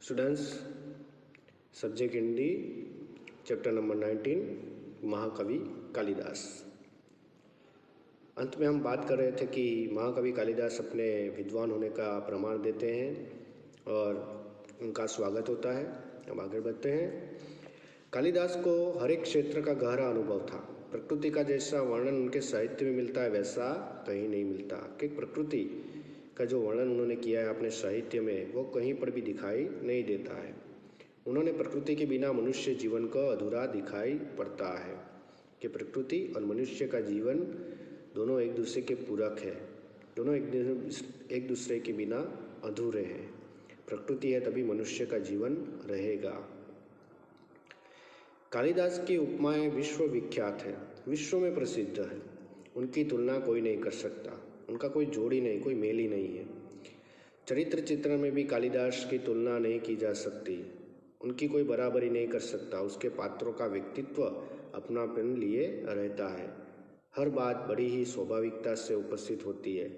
Students, subject Hindi, chapter number 19, महाकवि कालिदास। अंत में हम बात कर रहे थे कि महाकवि कालिदास अपने विद्वान होने का प्रमाण देते हैं और उनका स्वागत होता है। हम आगे बढ़ते हैं। कालिदास को हर एक क्षेत्र का गहरा अनुभव था। प्रकृति का जैसा वर्णन उनके साहित्य में मिलता है वैसा कहीं नहीं मिलता। कि प्रकृति का जो वर्णन उन्होंने किया है अपने साहित्य में वो कहीं पर भी दिखाई नहीं देता है। उन्होंने प्रकृति के बिना मनुष्य जीवन को अधूरा दिखाई पड़ता है कि प्रकृति और मनुष्य का जीवन दोनों एक दूसरे के पूरक है। दोनों एक दूसरे के बिना अधूरे हैं। प्रकृति है तभी मनुष्य का जीवन रहेगा। कालिदास की उपमाएं विश्व विख्यात है, विश्व में प्रसिद्ध है। उनकी तुलना कोई नहीं कर सकता। उनका कोई जोड़ी नहीं, कोई मेल ही नहीं है। चरित्र चित्रण में भी कालिदास की तुलना नहीं की जा सकती। उनकी कोई बराबरी नहीं कर सकता। उसके पात्रों का व्यक्तित्व अपनापन लिए रहता है। हर बात बड़ी ही स्वाभाविकता से उपस्थित होती है।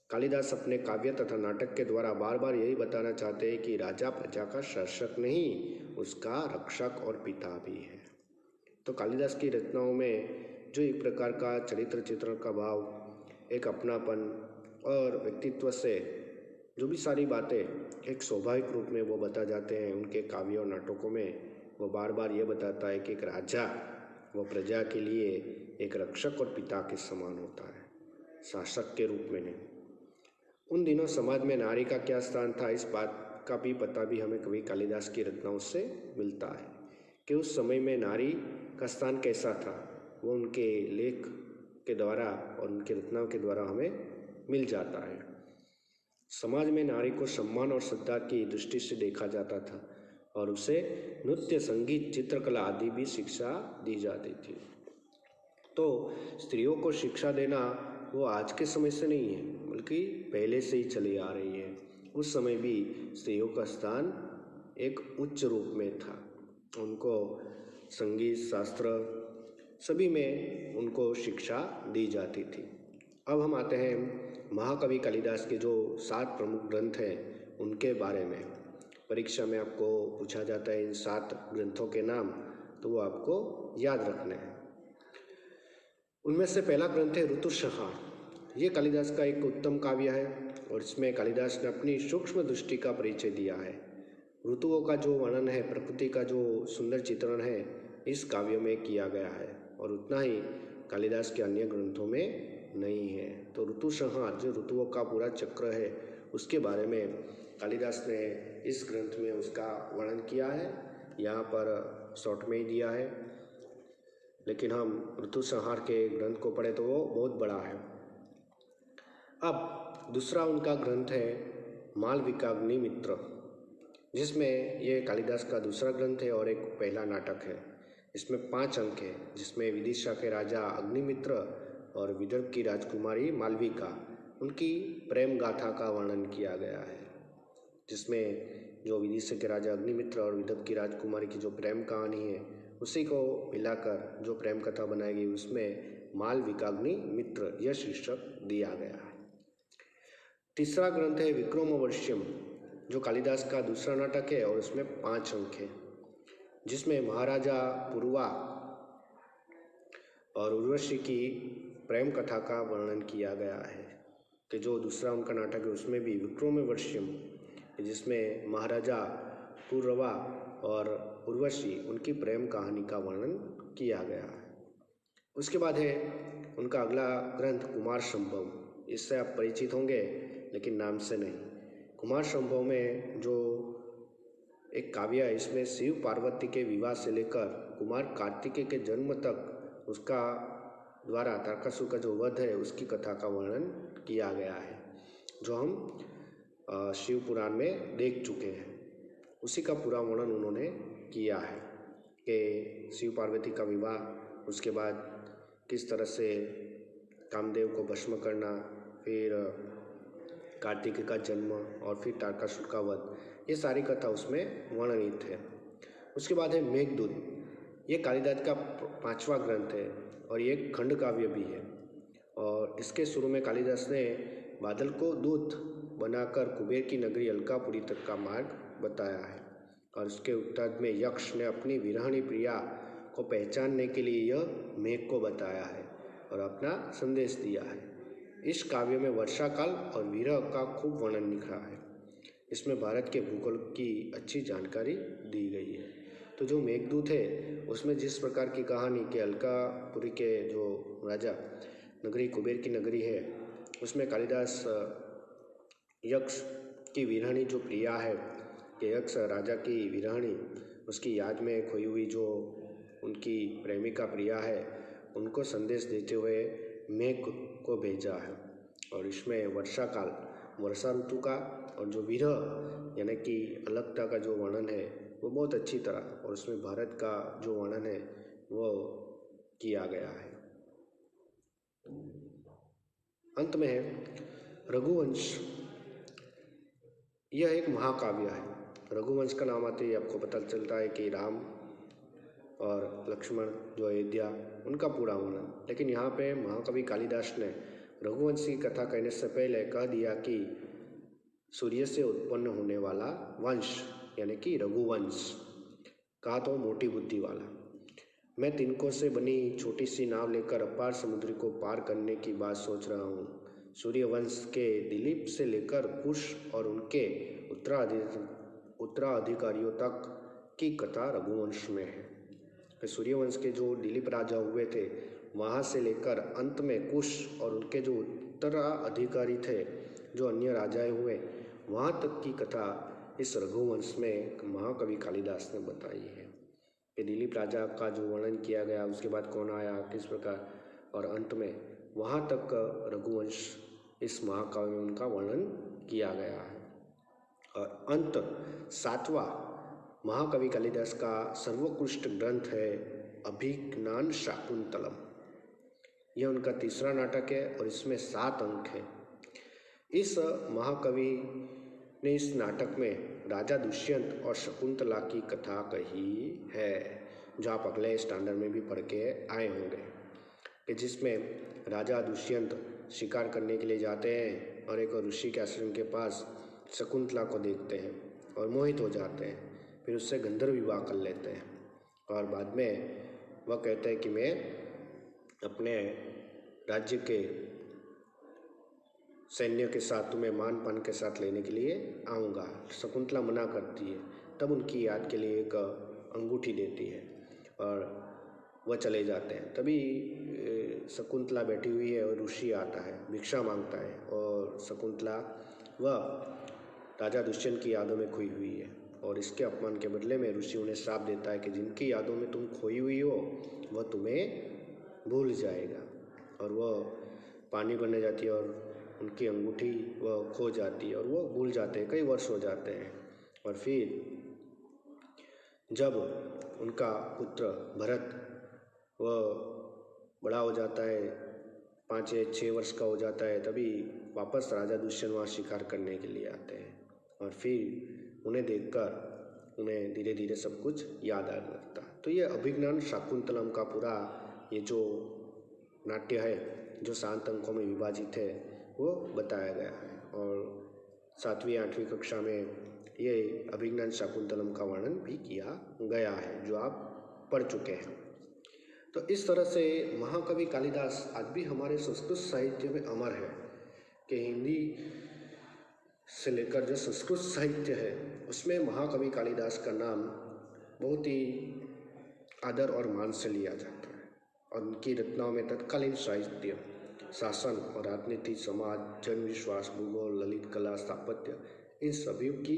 कालिदास अपने काव्य तथा नाटक के द्वारा बार बार यही बताना चाहते हैं कि राजा प्रजा का शासक नहीं, उसका रक्षक और पिता भी है। तो कालिदास की रचनाओं में जो एक प्रकार का चरित्र चित्रण का भाव, एक अपनापन और व्यक्तित्व से जो भी सारी बातें एक स्वाभाविक रूप में वो बता जाते हैं उनके काव्य और नाटकों में, वो बार बार ये बताता है कि एक राजा वो प्रजा के लिए एक रक्षक और पिता के समान होता है, शासक के रूप में नहीं। उन दिनों समाज में नारी का क्या स्थान था, इस बात का भी पता भी हमें कवि कालिदास की रचनाओं से मिलता है कि उस समय में नारी का स्थान कैसा था। वो उनके लेख के द्वारा और उनकी रचनाओं के द्वारा हमें मिल जाता है। समाज में नारी को सम्मान और श्रद्धा की दृष्टि से देखा जाता था और उसे नृत्य, संगीत, चित्रकला आदि भी शिक्षा दी जाती थी। तो स्त्रियों को शिक्षा देना वो आज के समय से नहीं है, बल्कि पहले से ही चली आ रही है। उस समय भी स्त्रियों का स्थान एक उच्च रूप में था। उनको संगीत, शास्त्र सभी में उनको शिक्षा दी जाती थी। अब हम आते हैं महाकवि कालिदास के जो 7 प्रमुख ग्रंथ हैं उनके बारे में। परीक्षा में आपको पूछा जाता है इन 7 ग्रंथों के नाम, तो वो आपको याद रखने हैं। उनमें से पहला ग्रंथ है ऋतुसंहार। ये कालिदास का एक उत्तम काव्य है और इसमें कालिदास ने अपनी सूक्ष्म दृष्टि का परिचय दिया है। ऋतुओं का जो वर्णन है, प्रकृति का जो सुंदर चित्रण है, इस काव्य में किया गया है और उतना ही कालिदास के अन्य ग्रंथों में नहीं है। तो ऋतुसंहार जो ऋतुओं का पूरा चक्र है उसके बारे में कालिदास ने इस ग्रंथ में उसका वर्णन किया है। यहाँ पर शॉर्ट में ही दिया है, लेकिन हम ऋतुसंहार के ग्रंथ को पढ़े तो वो बहुत बड़ा है। अब दूसरा उनका ग्रंथ है मालविकाग्निमित्र, जिसमें ये कालिदास का दूसरा ग्रंथ है और एक पहला नाटक है। इसमें 5 अंक है, जिसमें विदिशा के राजा अग्निमित्र और विदर्भ की राजकुमारी मालविका, उनकी प्रेम गाथा का वर्णन किया गया है। जिसमें जो विदिशा के राजा अग्निमित्र और विदर्भ की राजकुमारी की जो प्रेम कहानी है उसी को मिलाकर जो प्रेम कथा बनाएगी उसमें मालविकाग्निमित्र यह शीर्षक दिया गया है। तीसरा ग्रंथ है विक्रमोर्वश्यम, जो कालिदास का दूसरा नाटक है और उसमें 5 अंक है, जिसमें महाराजा पुरुवा और उर्वशी की प्रेम कथा का वर्णन किया गया है। कि जो दूसरा उनका नाटक है उसमें भी विक्रमोर्वश्यम, जिसमें महाराजा पुरुवा और उर्वशी उनकी प्रेम कहानी का वर्णन किया गया है। उसके बाद है उनका अगला ग्रंथ कुमार संभव। इससे आप परिचित होंगे लेकिन नाम से नहीं। कुमार संभव में जो एक काव्य है, इसमें शिव पार्वती के विवाह से लेकर कुमार कार्तिकेय के जन्म तक उसका द्वारा तारकासुर का जो वध है उसकी कथा का वर्णन किया गया है, जो हम शिव पुराण में देख चुके हैं। उसी का पूरा वर्णन उन्होंने किया है कि शिव पार्वती का विवाह, उसके बाद किस तरह से कामदेव को भस्म करना, फिर कार्तिकेय का जन्म और फिर तारकासुर का वध, ये सारी कथा उसमें वर्णित है। उसके बाद है मेघदूत। ये कालिदास का 5वां ग्रंथ है और ये खंड काव्य भी है। और इसके शुरू में कालिदास ने बादल को दूत बनाकर कुबेर की नगरी अलकापुरी तक का मार्ग बताया है। और इसके उत्तर में यक्ष ने अपनी विरहणी प्रिया को पहचानने के लिए यह मेघ को बताया है और अपना संदेश दिया है। इस काव्य में वर्षा काल और विरह का खूब वर्णन लिखा है। इसमें भारत के भूगोल की अच्छी जानकारी दी गई है। तो जो मेघदूत है उसमें जिस प्रकार की कहानी कि अलकापुरी के जो राजा नगरी कुबेर की नगरी है उसमें कालिदास यक्ष की विरहणी जो प्रिया है कि यक्ष राजा की विरहणी उसकी याद में खोई हुई जो उनकी प्रेमिका प्रिया है उनको संदेश देते हुए मेघ को भेजा है। और इसमें वर्षा काल वर्षा ऋतु का और जो विरह यानी कि अलगता का जो वर्णन है वो बहुत अच्छी तरह और उसमें भारत का जो वर्णन है वो किया गया है। अंत में है रघुवंश। यह एक महाकाव्य है। रघुवंश का नाम आते ही आपको पता चलता है कि राम और लक्ष्मण जो अयोध्या उनका पूरा वर्णन। लेकिन यहाँ पे महाकवि कालिदास ने रघुवंश की कथा कहने से पहले कह दिया कि सूर्य से उत्पन्न होने वाला वंश यानी कि रघुवंश कहा तो मोटी बुद्धि वाला। मैं तिनकों से बनी छोटी सी नाव लेकर अपार समुद्र को पार करने की बात सोच रहा हूँ। सूर्यवंश के दिलीप से लेकर कुश और उनके उत्तराधिकारियों तक की कथा रघुवंश में है। सूर्यवंश के जो दिलीप राजा हुए थे वहाँ से लेकर अंत में कुश और उनके जो उत्तराधिकारी थे जो अन्य राजाएं हुए वहाँ तक की कथा इस रघुवंश में महाकवि कालिदास ने बताई है कि दिलीप राजा का जो वर्णन किया गया उसके बाद कौन आया किस प्रकार और अंत में वहाँ तक रघुवंश इस महाकाव्य में उनका वर्णन किया गया है। और अंत 7वां महाकवि कालिदास का सर्वोत्कृष्ट ग्रंथ है अभिज्ञान शाकुंतलम। यह उनका तीसरा नाटक है और इसमें 7 अंक हैं। इस महाकवि ने इस नाटक में राजा दुष्यंत और शकुंतला की कथा कही है जो आप अगले स्टैंडर्ड में भी पढ़ के आए होंगे कि जिसमें राजा दुष्यंत शिकार करने के लिए जाते हैं और एक ऋषि के आश्रम के पास शकुंतला को देखते हैं और मोहित हो जाते हैं। फिर उससे गंधर्व विवाह कर लेते हैं और बाद में वह कहते हैं कि मैं अपने राज्य के सैन्य के साथ तुम्हें मान पान के साथ लेने के लिए आऊँगा। शकुंतला मना करती है। तब उनकी याद के लिए एक अंगूठी देती है और वह चले जाते हैं। तभी शकुंतला बैठी हुई है और ऋषि आता है भिक्षा मांगता है और शकुंतला वह राजा दुष्यंत की यादों में खोई हुई है और इसके अपमान के बदले में ऋषि उन्हें श्राप देता है कि जिनकी यादों में तुम खोई हुई हो वह तुम्हें भूल जाएगा। और वह पानी बनने जाती है और उनकी अंगूठी वह खो जाती है और वो भूल जाते हैं। कई वर्ष हो जाते हैं और फिर जब उनका पुत्र भरत वह बड़ा हो जाता है 5 या 6 वर्ष का हो जाता है तभी वापस राजा दुष्यंत वहाँ शिकार करने के लिए आते हैं और फिर उन्हें देखकर उन्हें धीरे धीरे सब कुछ याद आने लगता है। तो ये अभिज्ञान शाकुंतलम का पूरा ये जो नाट्य है जो 7 अंकों में विभाजित है वो बताया गया है और 7वीं 8वीं कक्षा में ये अभिज्ञान शाकुंतलम का वर्णन भी किया गया है जो आप पढ़ चुके हैं। तो इस तरह से महाकवि कालिदास आज भी हमारे संस्कृत साहित्य में अमर है कि हिंदी से लेकर जो संस्कृत साहित्य है उसमें महाकवि कालिदास का नाम बहुत ही आदर और मान से लिया जाता है और उनकी रचनाओं में तत्कालीन साहित्य शासन और राजनीति समाज जन विश्वास भूगोल ललित कला स्थापत्य इन सभी की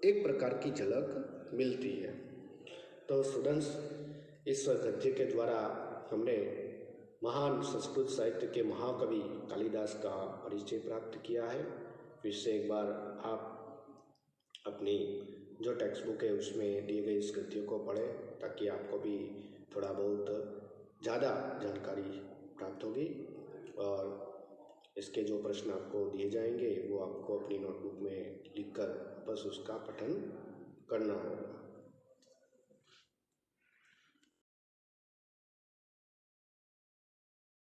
एक प्रकार की झलक मिलती है। तो स्टूडेंट्स इस गद्य के द्वारा हमने महान संस्कृत साहित्य के महाकवि कालिदास का परिचय प्राप्त किया है। फिर से एक बार आप अपनी जो टेक्स्ट बुक है उसमें दिए गए इस गद्य को पढ़ें ताकि आपको भी थोड़ा बहुत ज़्यादा जानकारी प्राप्त होगी और इसके जो प्रश्न आपको दिए जाएंगे वो आपको अपनी नोटबुक में लिखकर बस उसका पठन करना है।